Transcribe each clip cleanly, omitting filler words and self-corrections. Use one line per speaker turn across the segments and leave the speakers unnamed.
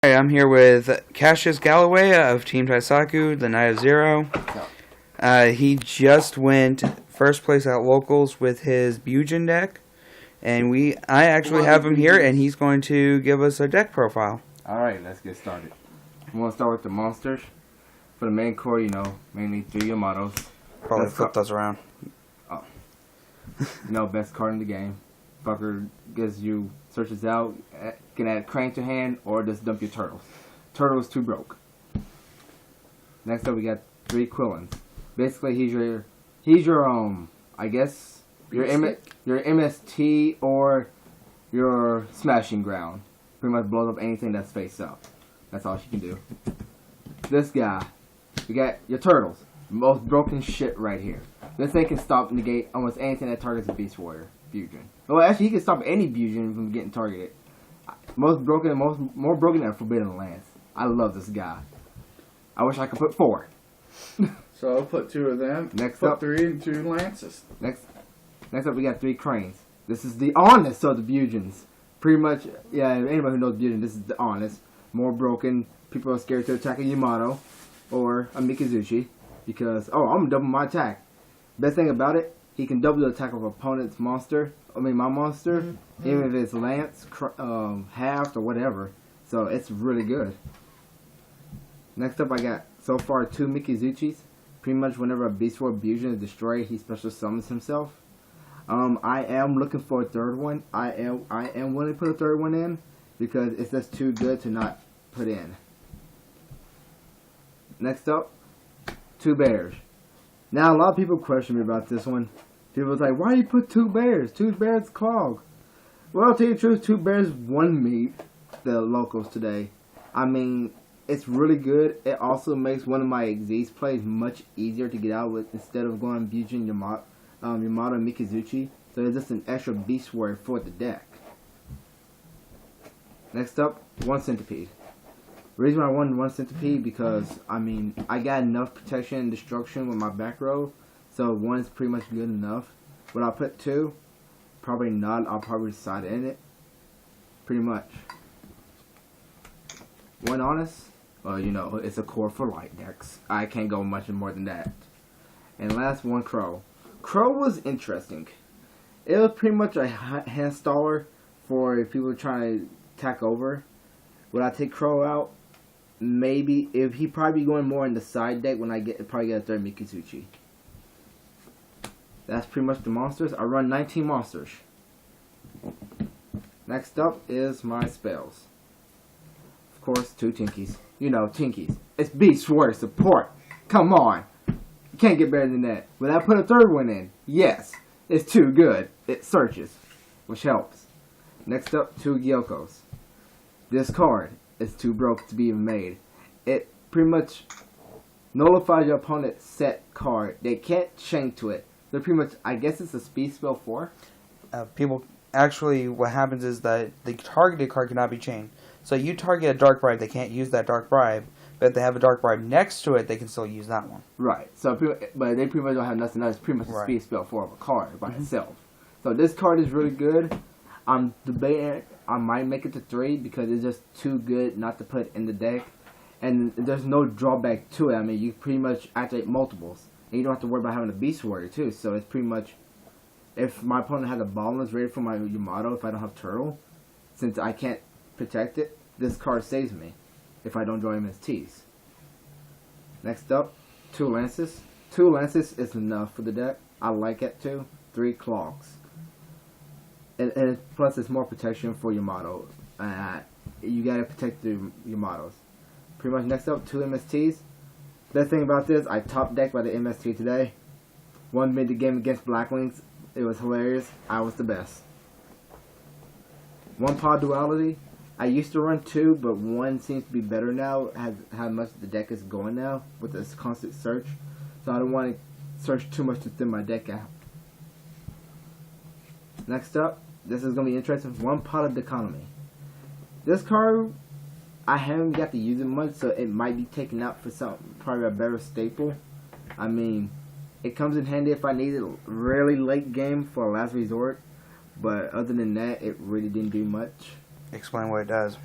Hi, I'm here with Cassius Galloway of Team Taisaku, the Knight of Zero. He just went first place at locals with his Bujin deck, and I actually have him here, and he's going to give us a deck profile.
Alright, let's get started. I'm going to start with the monsters. For the main core, mainly 3 Yamatos.
Probably flip those around.
Oh. Best card in the game. Fucker gives you, searches out, can add Crane to hand, or just dump your turtles. Turtle is too broke. Next up, we got 3 Quillins. Basically, he's your I guess, your MST or your Smashing Ground. Pretty much blows up anything that's face up. That's all she can do. This guy, you got your turtles. Most broken shit right here. This thing can stop and negate almost anything that targets a Beast Warrior. Bujin. Well, actually, he can stop any Bujin from getting targeted. More broken than Forbidden Lance. I love this guy. I wish I could put 4.
So I'll put 2 of them.
Next
put
up,
3 and 2 lances.
Next up, we got 3 Cranes. This is the honest of the Bujins. Pretty much, yeah. Anybody who knows Bujin, this is the honest. More broken. People are scared to attack a Yamato or a Mikazuchi because I'm gonna double my attack. Best thing about it, he can double the attack of opponent's monster. My monster, even if it's Lance, halved or whatever. So it's really good. Next up, I got so far 2 Mikazuchis. Pretty much whenever a Beast War Bujin is destroyed, he special summons himself. I am looking for a 3rd one. I am willing to put a 3rd one in because it's just too good to not put in. Next up, 2 bears. Now a lot of people question me about this one. People was like, why you put 2 bears? 2 bears clog. Well, I'll tell you the truth, 2 bears won me the locals today. I mean, it's really good. It also makes one of my Xyz plays much easier to get out with instead of going Bujin, Yamato, and Mikazuchi. So it's just an extra Beast Warrior for the deck. Next up, 1 Centipede. The reason I wanted 1 Centipede because, I got enough protection and destruction with my back row. So 1 is pretty much good enough. Would I put 2? Probably not. I'll probably decide in it. Pretty much. 1 honest. Well, it's a core for light decks. I can't go much more than that. And last, 1 Crow. Crow was interesting. It was pretty much a hand staller for if people trying to attack over. Would I take Crow out? Maybe. If he probably going more in the side deck when I probably get a 3rd Mikazuchi. That's pretty much the monsters. I run 19 monsters. Next up is my spells. Of course, 2 Tinkies. Tinkies. It's Beast Warrior support. Come on. You can't get better than that. Would I put a 3rd one in? Yes. It's too good. It searches, which helps. Next up, 2 Gyokos. This card is too broke to be even made. It pretty much nullifies your opponent's set card. They can't chain to it. They're pretty much, I guess it's a speed spell 4.
What happens is that the targeted card cannot be chained. So you target a Dark Bribe, they can't use that Dark Bribe. But if they have a Dark Bribe next to it, they can still use that one.
Right. So, but they pretty much don't have nothing else. It's pretty much a speed spell 4 of a card by itself. So this card is really good. I'm debating. I might make it to 3 because it's just too good not to put in the deck. And there's no drawback to it. You pretty much activate multiples. And you don't have to worry about having a Beast Warrior too. So it's pretty much, if my opponent has a Balance ready for my Yamato, if I don't have Turtle, since I can't protect it, this card saves me if I don't draw MSTs. Next up, 2 Lances. 2 Lances is enough for the deck. I like it too. 3 Clogs. And plus it's more protection for Yamato. You gotta protect the Yamatos. Pretty much next up, 2 MSTs. Best thing about this, I top decked by the MST today. 1 mid the game against Blackwings. It was hilarious. I was the best. 1 Pod Duality. I used to run 2, but 1 seems to be better now. How much the deck is going now with this constant search. So I don't want to search too much to thin my deck out. Next up, this is going to be interesting. 1 Pot of Economy. This card, I haven't got to use it much, so it might be taken out for something, probably a better staple. It comes in handy if I need it really late game for a last resort. But other than that, it really didn't do much.
Explain what it does.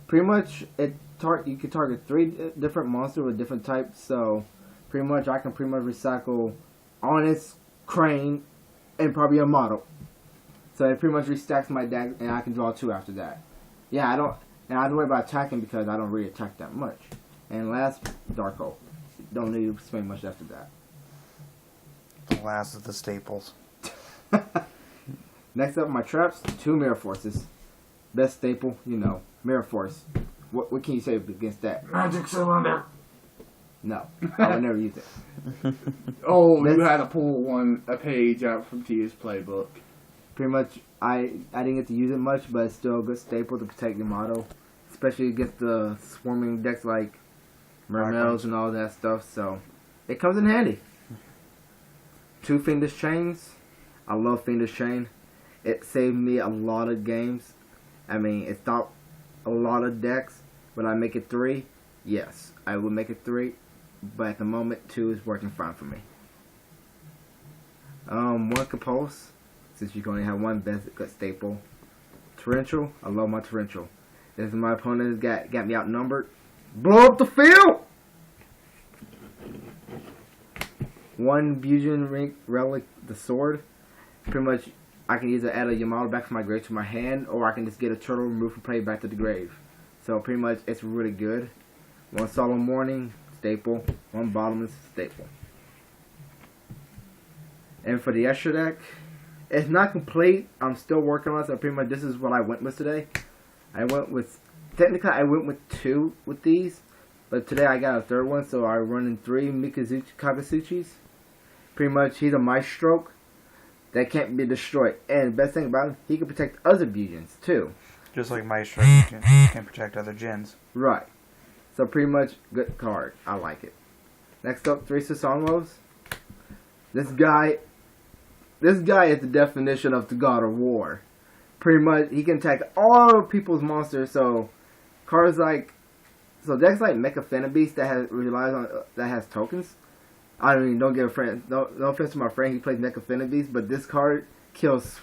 Pretty much, you can target 3 different monsters with different types. So, pretty much, I can pretty much recycle Honest, Crane, and probably a model. So it pretty much restacks my deck, and I can draw 2 after that. Yeah, I don't worry about attacking because I don't really attack that much. And last, Dark Hole. Don't need to spend much after that.
The last of the staples.
Next up, my traps, 2 Mirror Forces. Best staple, Mirror Force. What can you say against that?
Magic Cylinder.
No, I would never use it.
Oh, you had to pull a page out from Tia's playbook.
Pretty much, I didn't get to use it much, but it's still a good staple to protect your model. Especially against the swarming decks like Mermails and all that stuff, so it comes in handy. 2 Fiendish Chains. I love Fiendish Chain. It saved me a lot of games. I mean, it stopped a lot of decks. Would I make it 3? Yes, I would make it 3. But at the moment, 2 is working fine for me. 1 Compulse, since you can only have 1 best good staple. Torrential, I love my Torrential. If my opponent got me outnumbered, blow up the field! 1 Bujin Relic, the sword. Pretty much, I can either add a Yamato back from my grave to my hand, or I can just get a turtle removed from play back to the grave. So pretty much, it's really good. 1 Solemn Morning, staple. 1 Bottomless, staple. And for the extra deck, it's not complete. I'm still working on it, so pretty much this is what I went with today. Technically I went with 2 with these, but today I got a 3rd one, so I run in 3 Kagasuchis. Pretty much, he's a Maestro that can't be destroyed. And the best thing about him, he can protect other Bujins, too.
Just like Maestro can protect other Jins.
Right. So pretty much, good card. I like it. Next up, 3 Susanlos. This guy is the definition of the God of War. Pretty much, he can attack all people's monsters. So decks like Mecha Beast that has tokens. I mean, don't give a friend. No offense to my friend, he plays Mecha Beast, but this card kills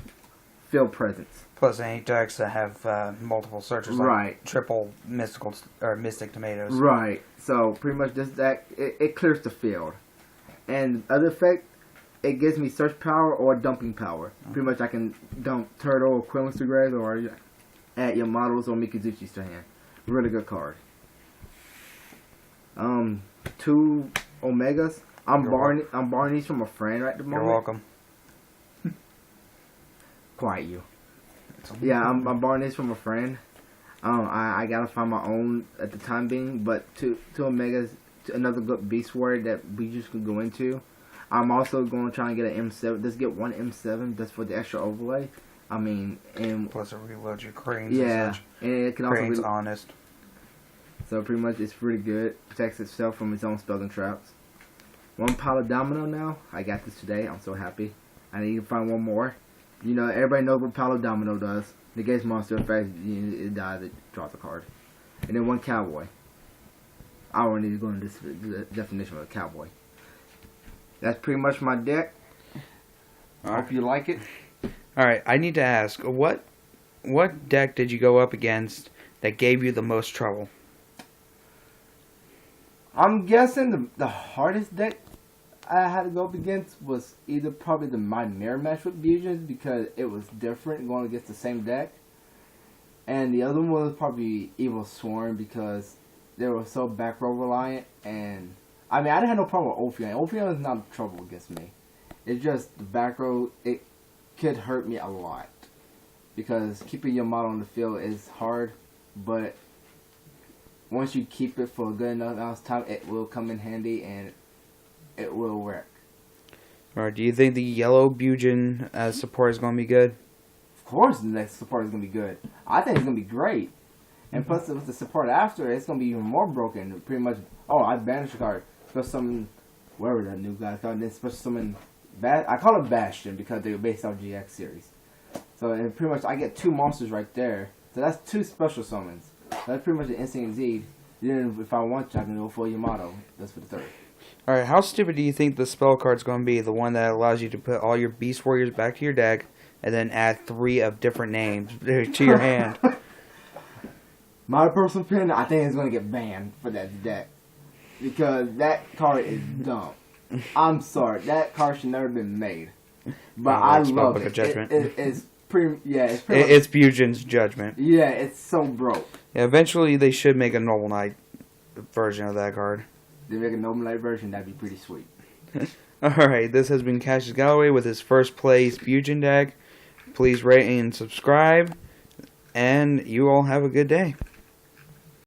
field presence.
Plus, any decks that have multiple searches, like triple Mystic Tomatoes.
Right. So pretty much this deck, it clears the field, and other effect, it gives me search power or dumping power. Pretty much, I can dump Turtle or Quillen's to grave, or add your models or Mikazuchi's to hand. Really good card. 2 Omegas. I'm borrowing these from a friend right at the moment.
You're welcome.
Quiet you. Yeah, I'm borrowing these from a friend. I gotta find my own at the time being, but 2 Omegas, another good beast warrior that we just can go into. I'm also going to try and get an M7. Just get 1 M7 just for the extra overlay. I mean, and
plus it reloads your cranes.
Yeah,
and such.
And it can
cranes
also
honest.
So pretty much, it's pretty good. Protects itself from its own spells and traps. 1 Pile of Domino now. I got this today. I'm so happy. I need to find 1 more. Everybody knows what Pile of Domino does. Negates monster effects. It dies. It draws a card. And then 1 Cowboy. I don't need to go into the definition of a cowboy. That's pretty much my deck. Hope you like it.
Alright, I need to ask, what deck did you go up against that gave you the most trouble?
I'm guessing the hardest deck I had to go up against was either probably my mirror match with Bujins, because it was different going against the same deck. And the other one was probably Evil Swarm, because they were so back row reliant. And I mean, I didn't have no problem with Ophion. Ophion is not trouble against me. It's just the back row, it could hurt me a lot. Because keeping your model on the field is hard, but once you keep it for a good enough amount of time, it will come in handy and it will work.
Alright, do you think the yellow Bujin support is going to be good?
Of course the next support is going to be good. I think it's going to be great. And plus with the support after, it's going to be even more broken. Pretty much, I banished a card. Especially summon, wherever that new guy's called, then special summon, I call it Bastion because they're based on GX series. So pretty much I get 2 monsters right there. So that's 2 special summons. That's pretty much an instant exceed. Then if I want to, I can go for Yamato. That's for the 3rd.
Alright, how stupid do you think the spell card's going to be? The one that allows you to put all your Beast Warriors back to your deck, and then add 3 of different names to your hand.
My personal opinion, I think it's gonna get banned for that deck because that card is dumb. I'm sorry, that card should never been made. But I love it. It's pretty. Yeah,
It's Bujin's judgment.
Yeah, it's so broke.
Yeah, eventually they should make a Noble Knight version of that card.
They make a Noble Knight version, that'd be pretty sweet.
Alright, this has been Cassius Galloway with his first place Bujin deck. Please rate and subscribe, and you all have a good day.